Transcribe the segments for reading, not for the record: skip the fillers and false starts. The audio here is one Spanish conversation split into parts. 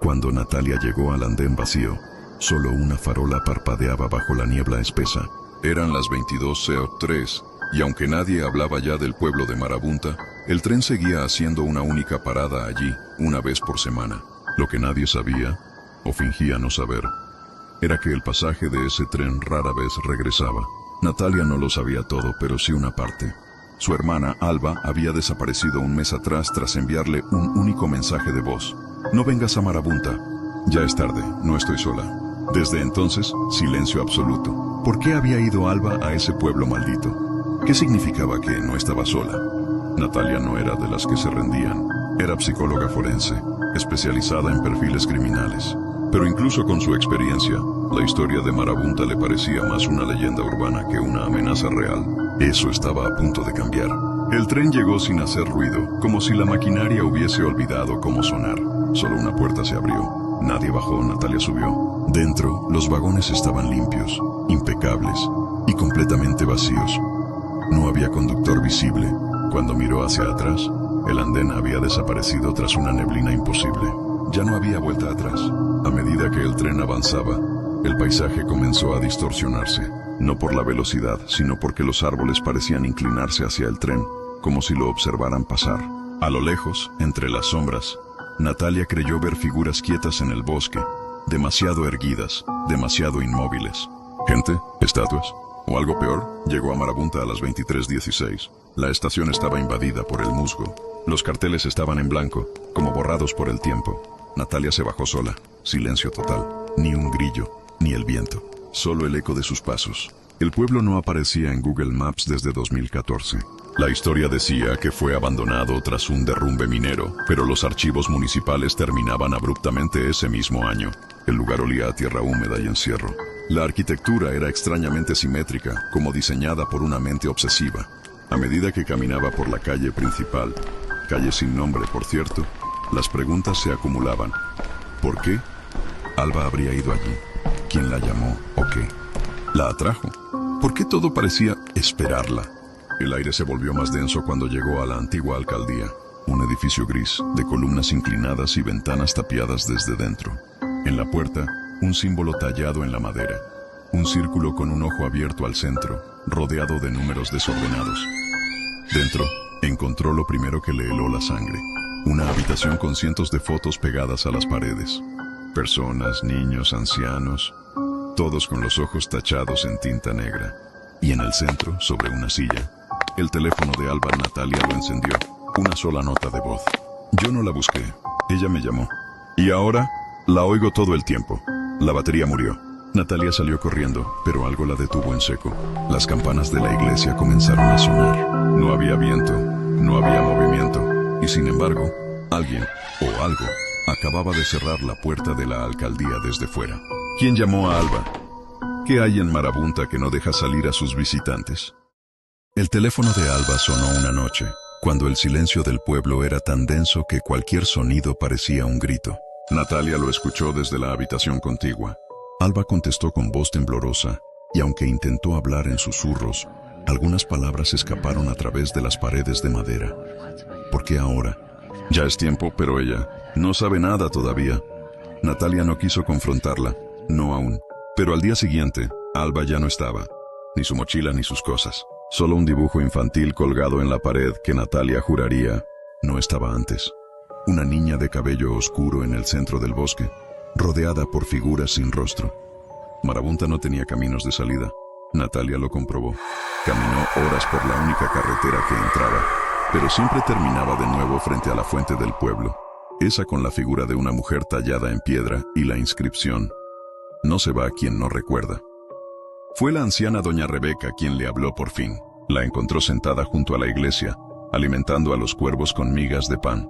Cuando Natalia llegó al andén vacío, solo una farola parpadeaba bajo la niebla espesa. Eran las 22:03, y aunque nadie hablaba ya del pueblo de Marabunta, el tren seguía haciendo una única parada allí, una vez por semana. Lo que nadie sabía, o fingía no saber, era que el pasaje de ese tren rara vez regresaba. Natalia no lo sabía todo, pero sí una parte. Su hermana, Alba, había desaparecido un mes atrás tras enviarle un único mensaje de voz. «No vengas a Marabunta. Ya es tarde, no estoy sola». Desde entonces, silencio absoluto. ¿Por qué había ido Alba a ese pueblo maldito? ¿Qué significaba que no estaba sola? Natalia no era de las que se rendían. Era psicóloga forense, especializada en perfiles criminales. Pero incluso con su experiencia, la historia de Marabunta le parecía más una leyenda urbana que una amenaza real. Eso estaba a punto de cambiar. El tren llegó sin hacer ruido, como si la maquinaria hubiese olvidado cómo sonar. Solo una puerta se abrió. Nadie bajó, Natalia subió. Dentro, los vagones estaban limpios, impecables y completamente vacíos. No había conductor visible. Cuando miró hacia atrás, el andén había desaparecido tras una neblina imposible. Ya no había vuelta atrás. A medida que el tren avanzaba, el paisaje comenzó a distorsionarse, no por la velocidad, sino porque los árboles parecían inclinarse hacia el tren, como si lo observaran pasar. A lo lejos, entre las sombras, Natalia creyó ver figuras quietas en el bosque, demasiado erguidas, demasiado inmóviles. Gente, estatuas, o algo peor, llegó a Marabunta a las 23:16. La estación estaba invadida por el musgo. Los carteles estaban en blanco, como borrados por el tiempo. Natalia se bajó sola. Silencio total. Ni un grillo, ni el viento. Solo el eco de sus pasos. El pueblo no aparecía en Google Maps desde 2014. La historia decía que fue abandonado tras un derrumbe minero, pero los archivos municipales terminaban abruptamente ese mismo año. El lugar olía a tierra húmeda y encierro. La arquitectura era extrañamente simétrica, como diseñada por una mente obsesiva. A medida que caminaba por la calle principal, calle sin nombre, por cierto, las preguntas se acumulaban. ¿Por qué Alba habría ido allí? ¿Quién la llamó o qué la atrajo? ¿Por qué todo parecía esperarla? El aire se volvió más denso cuando llegó a la antigua alcaldía, un edificio gris, de columnas inclinadas y ventanas tapiadas desde dentro. En la puerta, un símbolo tallado en la madera, un círculo con un ojo abierto al centro, rodeado de números desordenados. Dentro, encontró lo primero que le heló la sangre, una habitación con cientos de fotos pegadas a las paredes. Personas, niños, ancianos, todos con los ojos tachados en tinta negra. Y en el centro, sobre una silla, el teléfono de Alba. Natalia lo encendió. Una sola nota de voz. Yo no la busqué, ella me llamó. Y ahora, la oigo todo el tiempo. La batería murió. Natalia salió corriendo, pero algo la detuvo en seco. Las campanas de la iglesia comenzaron a sonar. No había viento, no había movimiento. Y sin embargo, alguien, o algo, acababa de cerrar la puerta de la alcaldía desde fuera. ¿Quién llamó a Alba? ¿Qué hay en Marabunta que no deja salir a sus visitantes? El teléfono de Alba sonó una noche, cuando el silencio del pueblo era tan denso que cualquier sonido parecía un grito. Natalia lo escuchó desde la habitación contigua. Alba contestó con voz temblorosa, y aunque intentó hablar en susurros, algunas palabras escaparon a través de las paredes de madera. ¿Por qué ahora? Ya es tiempo, pero ella no sabe nada todavía. Natalia no quiso confrontarla, no aún. Pero al día siguiente, Alba ya no estaba. Ni su mochila ni sus cosas. Solo un dibujo infantil colgado en la pared que Natalia juraría no estaba antes. Una niña de cabello oscuro en el centro del bosque, rodeada por figuras sin rostro. Marabunta no tenía caminos de salida. Natalia lo comprobó. Caminó horas por la única carretera que entraba, pero siempre terminaba de nuevo frente a la fuente del pueblo, esa con la figura de una mujer tallada en piedra y la inscripción: no se va quien no recuerda. Fue la anciana doña Rebeca quien le habló por fin. La encontró sentada junto a la iglesia, alimentando a los cuervos con migas de pan.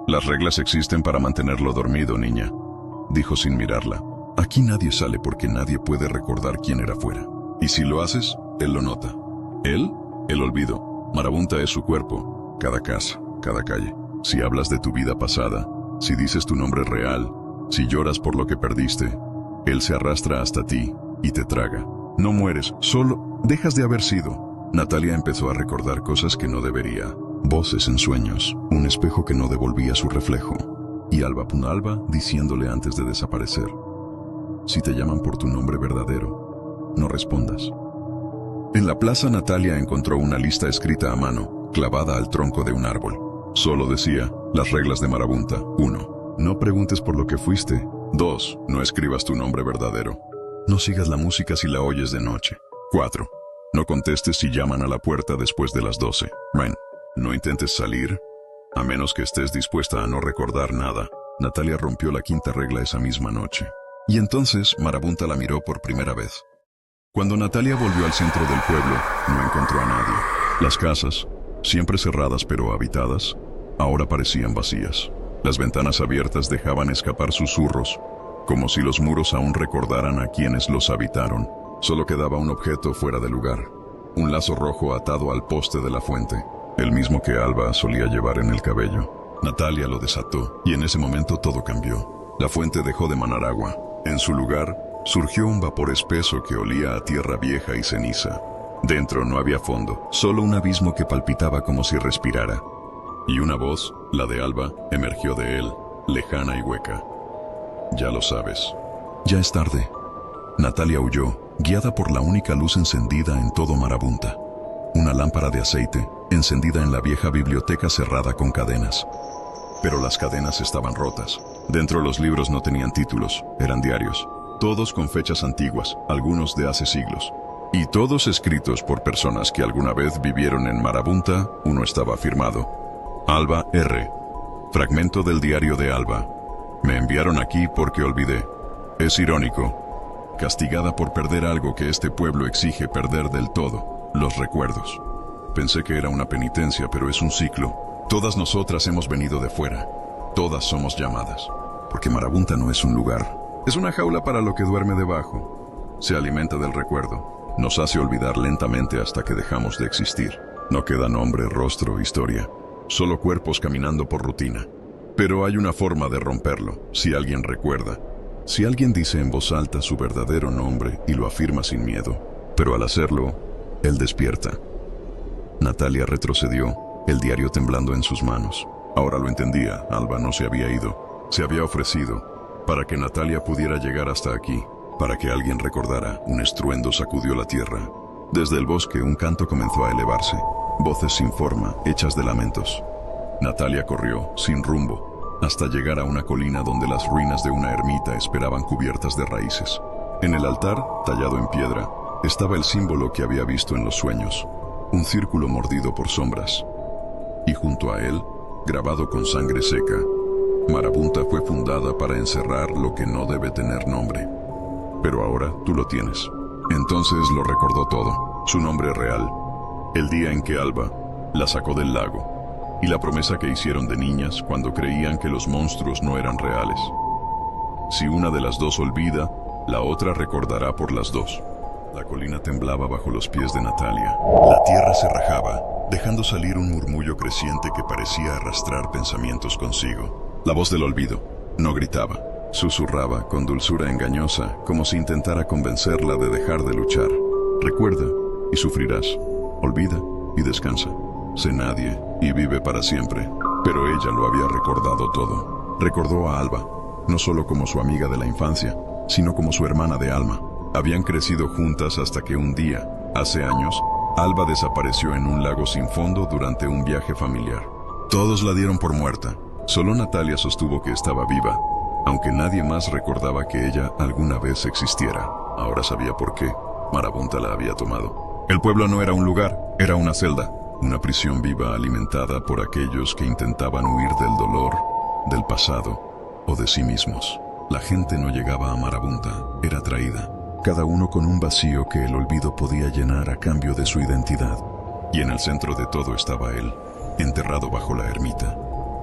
Las reglas existen para mantenerlo dormido, niña, dijo sin mirarla. Aquí nadie sale porque nadie puede recordar quién era fuera. Y si lo haces, él lo nota. Él, el olvido. Marabunta es su cuerpo, cada casa, cada calle. Si hablas de tu vida pasada, si dices tu nombre real, si lloras por lo que perdiste, él se arrastra hasta ti y te traga. No mueres, solo dejas de haber sido. Natalia empezó a recordar cosas que no debería. Voces en sueños, un espejo que no devolvía su reflejo. y Alba Punalba diciéndole antes de desaparecer: si te llaman por tu nombre verdadero, no respondas. En la plaza Natalia encontró una lista escrita a mano, clavada al tronco de un árbol. Solo decía: las reglas de marabunta. 1. No preguntes por lo que fuiste. 2. No escribas tu nombre verdadero. No sigas la música si la oyes de noche. 4. No contestes si llaman a la puerta después de las 12. No intentes salir, a menos que estés dispuesta a no recordar nada. Natalia rompió la quinta regla esa misma noche. Y entonces Marabunta la miró por primera vez. Cuando Natalia volvió al centro del pueblo, no encontró a nadie. Las casas, siempre cerradas pero habitadas, ahora parecían vacías. Las ventanas abiertas dejaban escapar susurros, como si los muros aún recordaran a quienes los habitaron. Solo quedaba un objeto fuera de lugar: un lazo rojo atado al poste de la fuente, el mismo que Alba solía llevar en el cabello. Natalia lo desató, y en ese momento todo cambió. La fuente dejó de manar agua. En su lugar, surgió un vapor espeso que olía a tierra vieja y ceniza. Dentro no había fondo, solo un abismo que palpitaba como si respirara. Y una voz, la de Alba, emergió de él, lejana y hueca: ya lo sabes. Ya es tarde. Natalia huyó, guiada por la única luz encendida en todo Marabunta. Una lámpara de aceite, encendida en la vieja biblioteca cerrada con cadenas. Pero las cadenas estaban rotas. Dentro los libros no tenían títulos, eran diarios. Todos con fechas antiguas, algunos de hace siglos. Y todos escritos por personas que alguna vez vivieron en Marabunta. Uno estaba firmado: Alba R. Fragmento del diario de Alba. Me enviaron aquí porque olvidé. Es irónico. Castigada por perder algo que este pueblo exige perder del todo: los recuerdos. Pensé que era una penitencia, pero es un ciclo. Todas nosotras hemos venido de fuera. Todas somos llamadas. Porque Marabunta no es un lugar. Es una jaula para lo que duerme debajo. Se alimenta del recuerdo. Nos hace olvidar lentamente hasta que dejamos de existir. No queda nombre, rostro, historia. Solo cuerpos caminando por rutina. Pero hay una forma de romperlo, si alguien recuerda. Si alguien dice en voz alta su verdadero nombre y lo afirma sin miedo. Pero al hacerlo, él despierta. Natalia retrocedió, el diario temblando en sus manos. Ahora lo entendía: Alba no se había ido. Se había ofrecido para que Natalia pudiera llegar hasta aquí, para que alguien recordara. Un estruendo sacudió la tierra. Desde el bosque un canto comenzó a elevarse. Voces sin forma, hechas de lamentos. Natalia corrió, sin rumbo, hasta llegar a una colina donde las ruinas de una ermita esperaban cubiertas de raíces. En el altar, tallado en piedra, estaba el símbolo que había visto en los sueños: un círculo mordido por sombras. Y junto a él, grabado con sangre seca: Marabunta fue fundada para encerrar lo que no debe tener nombre. Pero ahora tú lo tienes. Entonces lo recordó todo: su nombre real, el día en que Alba la sacó del lago, y la promesa que hicieron de niñas cuando creían que los monstruos no eran reales. Si una de las dos olvida, la otra recordará por las dos. La colina temblaba bajo los pies de Natalia. La tierra se rajaba, dejando salir un murmullo creciente que parecía arrastrar pensamientos consigo. La voz del olvido no gritaba, susurraba con dulzura engañosa, como si intentara convencerla de dejar de luchar. Recuerda y sufrirás. Olvida y descansa. Sé nadie y vive para siempre. Pero ella lo había recordado todo. Recordó a Alba, no solo como su amiga de la infancia, sino como su hermana de alma. Habían crecido juntas hasta que un día, hace años, Alba desapareció en un lago sin fondo durante un viaje familiar. Todos la dieron por muerta. Solo Natalia sostuvo que estaba viva, aunque nadie más recordaba que ella alguna vez existiera. Ahora sabía por qué Marabunta la había tomado. El pueblo no era un lugar, era una celda. Una prisión viva alimentada por aquellos que intentaban huir del dolor, del pasado o de sí mismos. La gente no llegaba a Marabunta, era traída. Cada uno con un vacío que el olvido podía llenar a cambio de su identidad. Y en el centro de todo estaba él, enterrado bajo la ermita.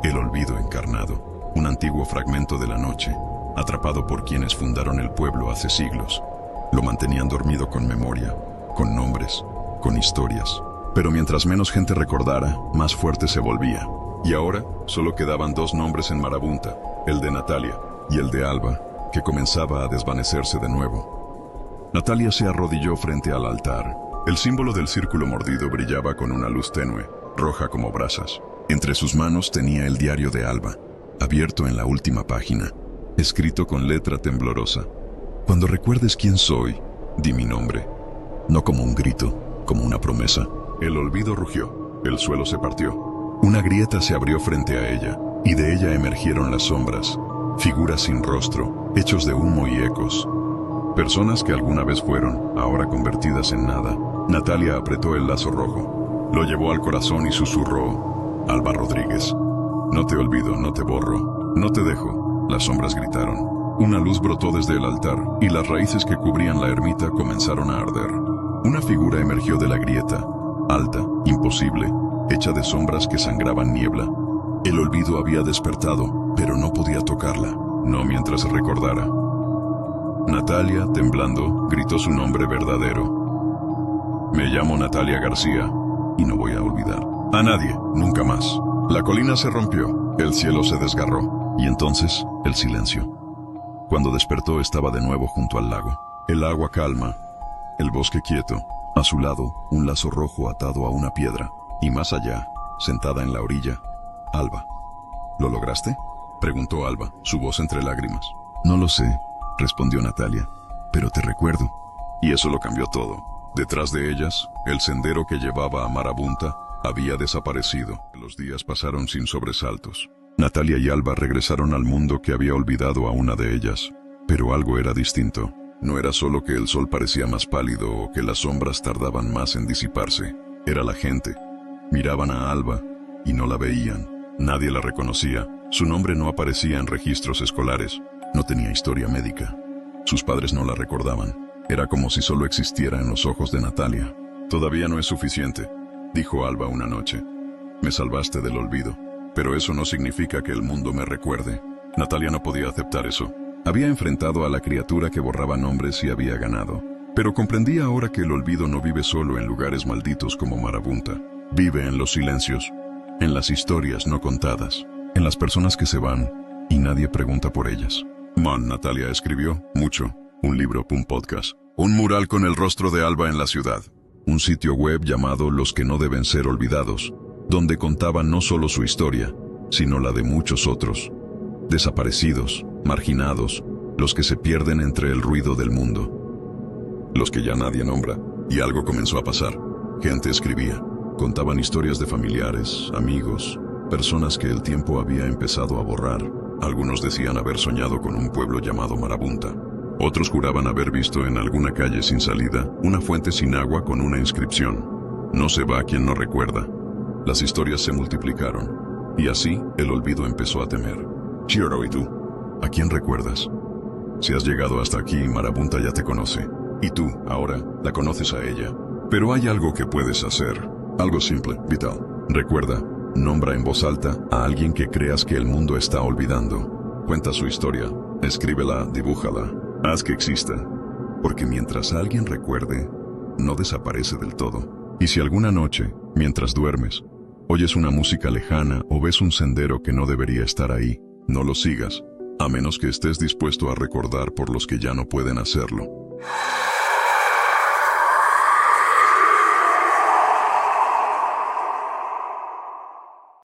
El olvido encarnado, un antiguo fragmento de la noche, atrapado por quienes fundaron el pueblo hace siglos. Lo mantenían dormido con memoria, con nombres, con historias. Pero mientras menos gente recordara, más fuerte se volvía. Y ahora solo quedaban dos nombres en Marabunta, el de Natalia y el de Alba, que comenzaba a desvanecerse de nuevo. Natalia se arrodilló frente al altar. El símbolo del círculo mordido brillaba con una luz tenue, roja como brasas. Entre sus manos tenía el diario de Alba. abierto en la última página, escrito con letra temblorosa. Cuando recuerdes quién soy, di mi nombre. No como un grito, como una promesa. El olvido rugió, el suelo se partió. Una grieta se abrió frente a ella, y de ella emergieron las sombras, figuras sin rostro, hechos de humo y ecos. Personas que alguna vez fueron, ahora convertidas en nada. Natalia apretó el lazo rojo, lo llevó al corazón y susurró: Alba Rodríguez. No te olvido, no te borro, no te dejo. Las sombras gritaron. Una luz brotó desde el altar, y las raíces que cubrían la ermita comenzaron a arder. Una figura emergió de la grieta, alta, imposible, hecha de sombras que sangraban niebla. El olvido había despertado, pero no podía tocarla, no mientras recordara. Natalia, temblando, gritó su nombre verdadero. Me llamo Natalia García, y no voy a olvidar a nadie, nunca más. La colina se rompió, el cielo se desgarró, y entonces, el silencio. Cuando despertó estaba de nuevo junto al lago. El agua calma, el bosque quieto. A su lado, un lazo rojo atado a una piedra. Y más allá, sentada en la orilla, Alba. ¿Lo lograste?, preguntó Alba, su voz entre lágrimas. No lo sé, respondió Natalia, pero te recuerdo. Y eso lo cambió todo. Detrás de ellas, el sendero que llevaba a Marabunta había desaparecido. Los días pasaron sin sobresaltos. Natalia y Alba regresaron al mundo que había olvidado a una de ellas. Pero algo era distinto. No era solo que el sol parecía más pálido o que las sombras tardaban más en disiparse. Era la gente. Miraban a Alba y no la veían. Nadie la reconocía. Su nombre no aparecía en registros escolares. No tenía historia médica. Sus padres no la recordaban. Era como si solo existiera en los ojos de Natalia. Todavía no es suficiente, dijo Alba una noche. Me salvaste del olvido, pero eso no significa que el mundo me recuerde. Natalia no podía aceptar eso. Había enfrentado a la criatura que borraba nombres y había ganado. Pero comprendía ahora que el olvido no vive solo en lugares malditos como Marabunta. Vive en los silencios, en las historias no contadas, en las personas que se van y nadie pregunta por ellas. Natalia escribió mucho. Un libro, un podcast, un mural con el rostro de Alba en la ciudad. Un sitio web llamado Los que no deben ser olvidados, donde contaba no solo su historia, sino la de muchos otros. Desaparecidos, marginados, los que se pierden entre el ruido del mundo. Los que ya nadie nombra. Y algo comenzó a pasar. Gente escribía. Contaban historias de familiares, amigos, personas que el tiempo había empezado a borrar. Algunos decían haber soñado con un pueblo llamado Marabunta. Otros juraban haber visto en alguna calle sin salida una fuente sin agua con una inscripción: no se va quien no recuerda. Las historias se multiplicaron, y así el olvido empezó a temer. Chiro, ¿y tú? ¿A quién recuerdas? Si has llegado hasta aquí, Marabunta ya te conoce. Y tú, ahora, la conoces a ella. Pero hay algo que puedes hacer. Algo simple, vital. Recuerda, nombra en voz alta a alguien que creas que el mundo está olvidando. Cuenta su historia, escríbela, dibújala. Haz que exista, porque mientras alguien recuerde, no desaparece del todo. Y si alguna noche, mientras duermes, oyes una música lejana o ves un sendero que no debería estar ahí, no lo sigas, a menos que estés dispuesto a recordar por los que ya no pueden hacerlo.